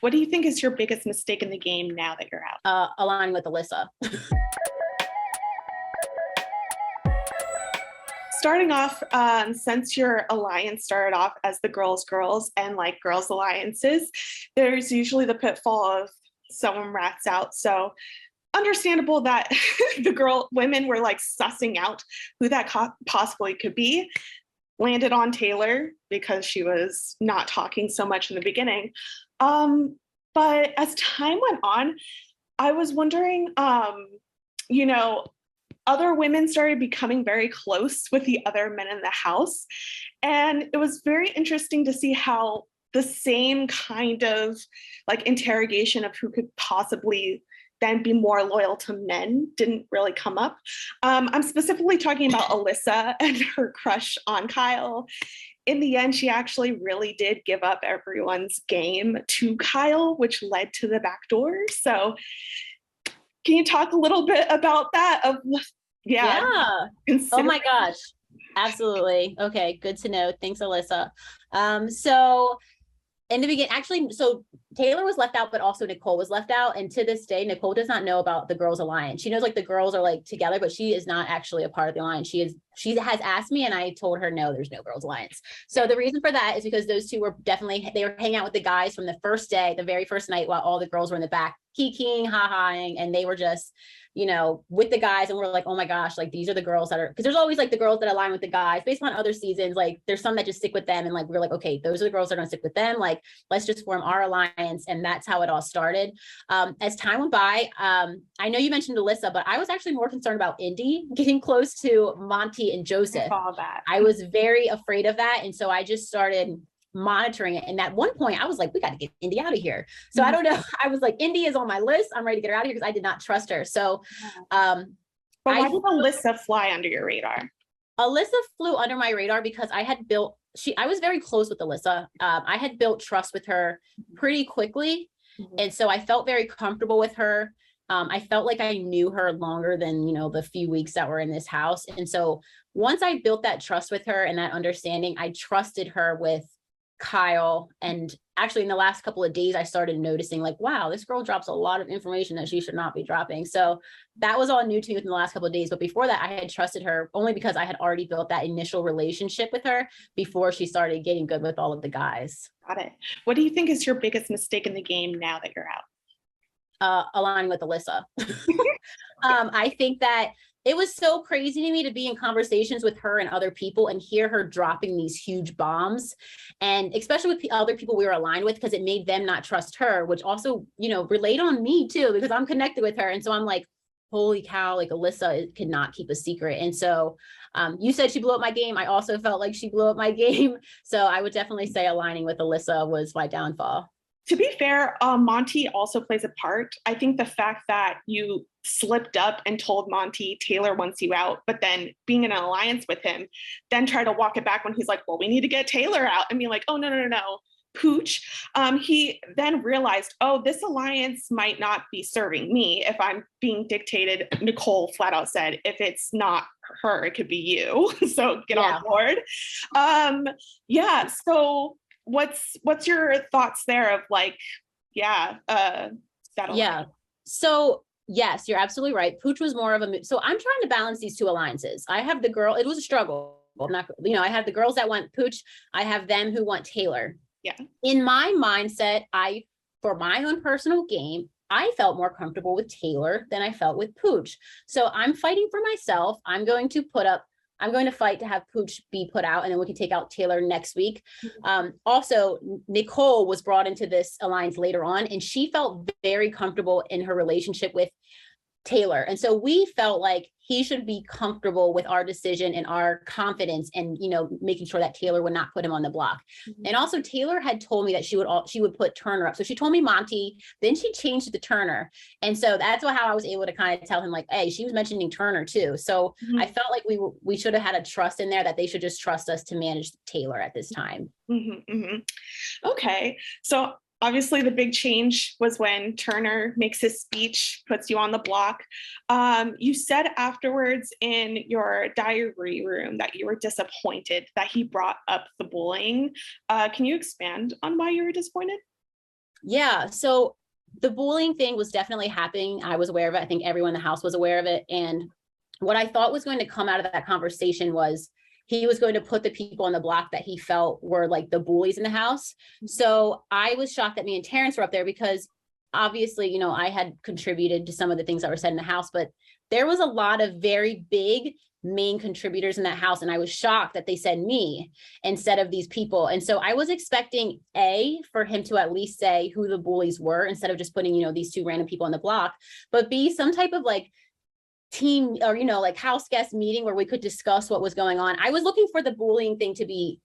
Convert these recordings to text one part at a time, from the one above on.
What do you think is your biggest mistake in the game now that you're out? Aligning with Alyssa. Starting off, since your alliance started off as the girls and like girls alliances, there's usually the pitfall of someone rats out. So understandable that women were like sussing out who that possibly could be. Landed on Taylor because she was not talking so much in the beginning. But as time went on, I was wondering, you know, other women started becoming very close with the other men in the house. And it was very interesting to see how the same kind of like interrogation of who could possibly then be more loyal to men didn't really come up. I'm specifically talking about Alyssa and her crush on Kyle. In the end, she actually really did give up everyone's game to Kyle, which led to the back door. So can you talk a little bit about that? Yeah. Oh my gosh. Absolutely. Okay. Good to know. Thanks, Alyssa. So in the beginning, actually, so Taylor was left out, but also Nicole was left out. And to this day, Nicole does not know about the girls' alliance. She knows like the girls are like together, but she is not actually a part of the alliance. She has asked me and I told her, no, there's no girls' alliance. So the reason for that is because those two were they were hanging out with the guys from the first day, the very first night, while all the girls were in the back, kikiing, ha-haing, and they were just, with the guys. And we're like, oh my gosh, like these are the girls that are, because there's always like the girls that align with the guys based on other seasons. Like there's some that just stick with them. And like, we're like, okay, those are the girls that are going to stick with them. Like, let's just form our alliance. And that's how it all started. As time went by, I know you mentioned Alyssa, but I was actually more concerned about Indy getting close to Monty and Joseph. I saw that. I was very afraid of that. And so I just started monitoring it. And at one point I was like, we got to get Indy out of here. So I don't know. I was like, Indy is on my list. I'm ready to get her out of here because I did not trust her. So, but why did Alyssa fly under your radar? Alyssa flew under my radar because I was very close with Alyssa. I had built trust with her pretty quickly. And so I felt very comfortable with her. I felt like I knew her longer than, the few weeks that were in this house. And so once I built that trust with her and that understanding, I trusted her with Kyle. And actually in the last couple of days, I started noticing like, wow, this girl drops a lot of information that she should not be dropping. So that was all new to me within the last couple of days. But before that, I had trusted her only because I had already built that initial relationship with her before she started getting good with all of the guys. Got it. What do you think is your biggest mistake in the game now that you're out? Aligning with Alyssa. I think that it was so crazy to me to be in conversations with her and other people and hear her dropping these huge bombs. And especially with the other people we were aligned with, because it made them not trust her, which also, relayed on me too, because I'm connected with her. And so I'm like, holy cow, like Alyssa could not keep a secret. And so you said she blew up my game. I also felt like she blew up my game. So I would definitely say aligning with Alyssa was my downfall. To be fair, Monty also plays a part. I think the fact that you slipped up and told Monty Taylor wants you out, but then being in an alliance with him, then try to walk it back when he's like, well, we need to get Taylor out. And be like, oh, no, pooch. He then realized, oh, this alliance might not be serving me if I'm being dictated. Nicole flat out said, if it's not her, it could be you. So get on board. So what's your thoughts there of like, so yes, you're absolutely right. Pooch was more of so I'm trying to balance these two alliances. I have the girl, it was a struggle. I have the girls that want Pooch. I have them who want Taylor. Yeah. In my mindset, for my own personal game, I felt more comfortable with Taylor than I felt with Pooch. So I'm fighting for myself. I'm going to fight to have Pooch be put out, and then we can take out Taylor next week. Also, Nicole was brought into this alliance later on, and she felt very comfortable in her relationship with Taylor. And so we felt like he should be comfortable with our decision and our confidence and, making sure that Taylor would not put him on the block. And also Taylor had told me that she would put Turner up. So she told me Monty, then she changed it to Turner. And so that's how I was able to kind of tell him like, hey, she was mentioning Turner too. So I felt like we should have had a trust in there that they should just trust us to manage Taylor at this time. Okay. So obviously, the big change was when Turner makes his speech, puts you on the block. You said afterwards in your diary room that you were disappointed that he brought up the bullying. Can you expand on why you were disappointed? Yeah. So the bullying thing was definitely happening. I was aware of it. I think everyone in the house was aware of it. And what I thought was going to come out of that conversation was he was going to put the people on the block that he felt were like the bullies in the house. So I was shocked that me and Terrence were up there because obviously, you know, I had contributed to some of the things that were said in the house, but there was a lot of very big main contributors in that house. And I was shocked that they said me instead of these people. And so I was expecting for him to at least say who the bullies were instead of just putting, you know, these two random people on the block, but B, some type of like team or, you know, like house guest meeting where we could discuss what was going on. I was looking for the bullying thing to be,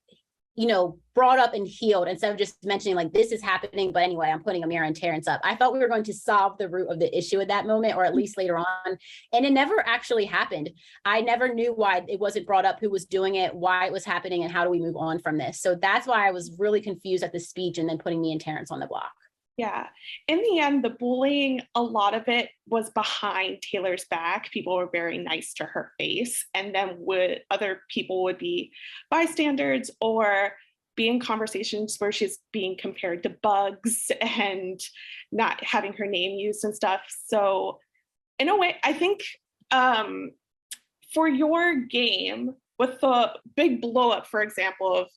you know, brought up and healed instead of just mentioning like this is happening. But anyway, I'm putting Ameerah and Terrence up. I thought we were going to solve the root of the issue at that moment, or at least later on. And it never actually happened. I never knew why it wasn't brought up, who was doing it, why it was happening, and how do we move on from this. So that's why I was really confused at the speech and then putting me and Terrence on the block. Yeah. In the end, the bullying, a lot of it was behind Taylor's back. People were very nice to her face. And then other people would be bystanders or be in conversations where she's being compared to bugs and not having her name used and stuff. So in a way, I think for your game, with the big blow up, for example,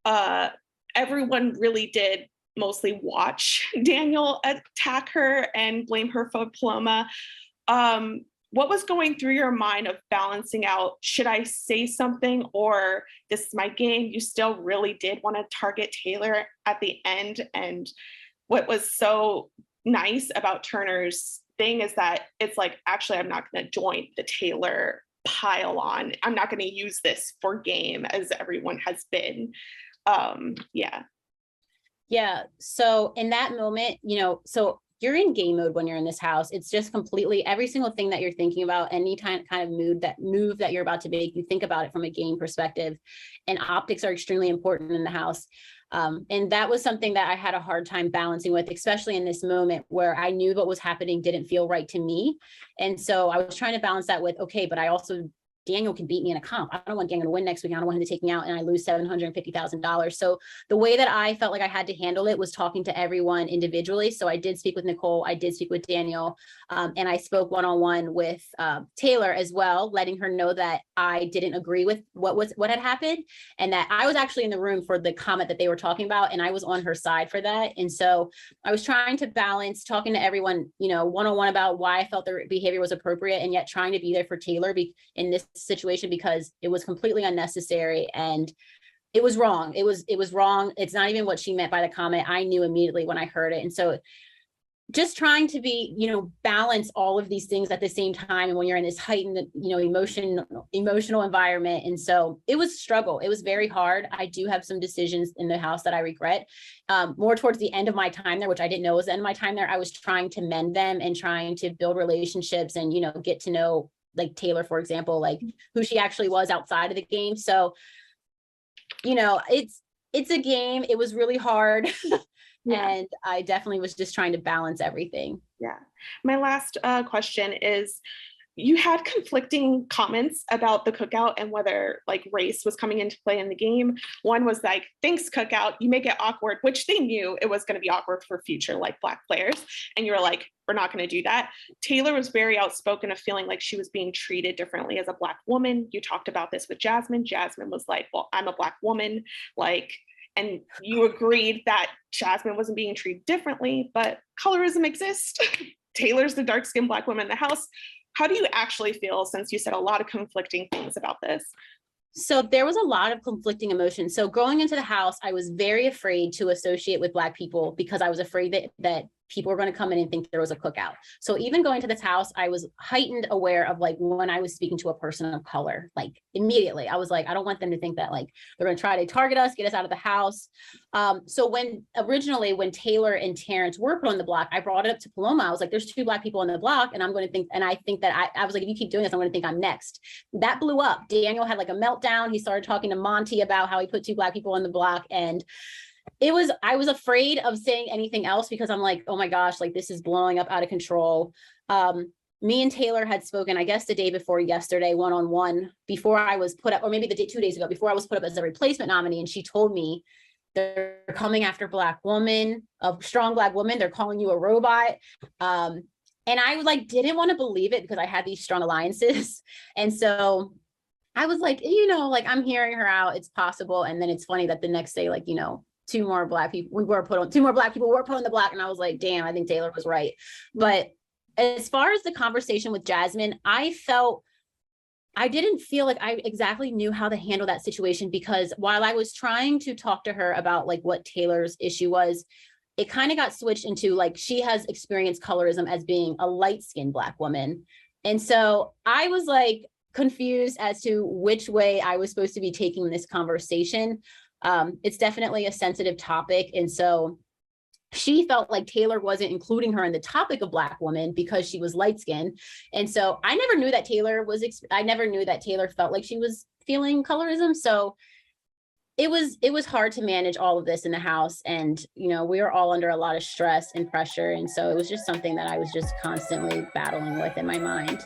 of everyone really did mostly watch Daniel attack her and blame her for Paloma. What was going through your mind of balancing out, should I say something or this is my game? You still really did want to target Taylor at the end. And what was so nice about Turner's thing is that it's like, actually, I'm not going to join the Taylor pile on. I'm not going to use this for game as everyone has been. Yeah. Yeah. So in that moment, you know, so you're in game mode when you're in this house. It's just completely every single thing that you're thinking about, any kind of move that you're about to make, you think about it from a game perspective. And optics are extremely important in the house. And that was something that I had a hard time balancing with, especially in this moment where I knew what was happening didn't feel right to me. And so I was trying to balance that with, okay, but I also Daniel can beat me in a comp. I don't want Daniel to win next week. I don't want him to take me out and I lose $750,000. So the way that I felt like I had to handle it was talking to everyone individually. So I did speak with Nicole. I did speak with Daniel. And I spoke one-on-one with Taylor as well, letting her know that I didn't agree with what had happened and that I was actually in the room for the comment that they were talking about. And I was on her side for that. And so I was trying to balance talking to everyone, you know, one-on-one about why I felt their behavior was appropriate and yet trying to be there for Taylor in this situation because it was completely unnecessary and it was wrong. It was wrong. It's not even what she meant by the comment. I knew immediately when I heard it. And so just trying to be, you know, balance all of these things at the same time. And when you're in this heightened, you know, emotional environment. And so it was a struggle. It was very hard. I do have some decisions in the house that I regret. More towards the end of my time there, which I didn't know was the end of my time there. I was trying to mend them and trying to build relationships and, you know, get to know like Taylor, for example, like who she actually was outside of the game. So, you know, it's a game. It was really hard. Yeah. And I definitely was just trying to balance everything. Yeah. My last question is, you had conflicting comments about the cookout and whether like race was coming into play in the game. One was like, thanks cookout, you make it awkward, which they knew it was going to be awkward for future like Black players. And you were like, we're not going to do that. Taylor was very outspoken of feeling like she was being treated differently as a Black woman. You talked about this with Jasmine. Jasmine was like, well, I'm a Black woman. Like, and you agreed that Jasmine wasn't being treated differently, but colorism exists. Taylor's the dark-skinned Black woman in the house. How do you actually feel, since you said a lot of conflicting things about this? So there was a lot of conflicting emotions. So going into the house, I was very afraid to associate with Black people because I was afraid that people were going to come in and think there was a cookout. So even going to this house, I was heightened aware of like when I was speaking to a person of color, like immediately, I was like, I don't want them to think that like they're going to try to target us, get us out of the house. So when Taylor and Terrence were put on the block, I brought it up to Paloma. I was like, there's 2 Black people on the block. And I think that I was like, if you keep doing this, I'm going to think I'm next. That blew up. Daniel had like a meltdown. He started talking to Monty about how he put 2 Black people on the block. And I was afraid of saying anything else because I'm like, oh my gosh, like this is blowing up out of control. Me and Taylor had spoken, I guess the day before yesterday, one-on-one before I was put up, or maybe 2 days ago, before I was put up as a replacement nominee. And she told me they're coming after Black woman, a strong Black woman. They're calling you a robot. And I like didn't want to believe it because I had these strong alliances. And so I was like, you know, like I'm hearing her out. It's possible. And then it's funny that the next day, like, you know, two more Black people were put on the block. And I was like, damn, I think Taylor was right. But as far as the conversation with Jasmine, I didn't feel like I exactly knew how to handle that situation, because while I was trying to talk to her about like what Taylor's issue was, it kind of got switched into like, she has experienced colorism as being a light-skinned Black woman. And so I was like confused as to which way I was supposed to be taking this conversation. It's definitely a sensitive topic. And so she felt like Taylor wasn't including her in the topic of Black woman because she was light skinned. And so I never knew that Taylor felt like she was feeling colorism. So it was hard to manage all of this in the house. And, you know, we were all under a lot of stress and pressure. And so it was just something that I was just constantly battling with in my mind.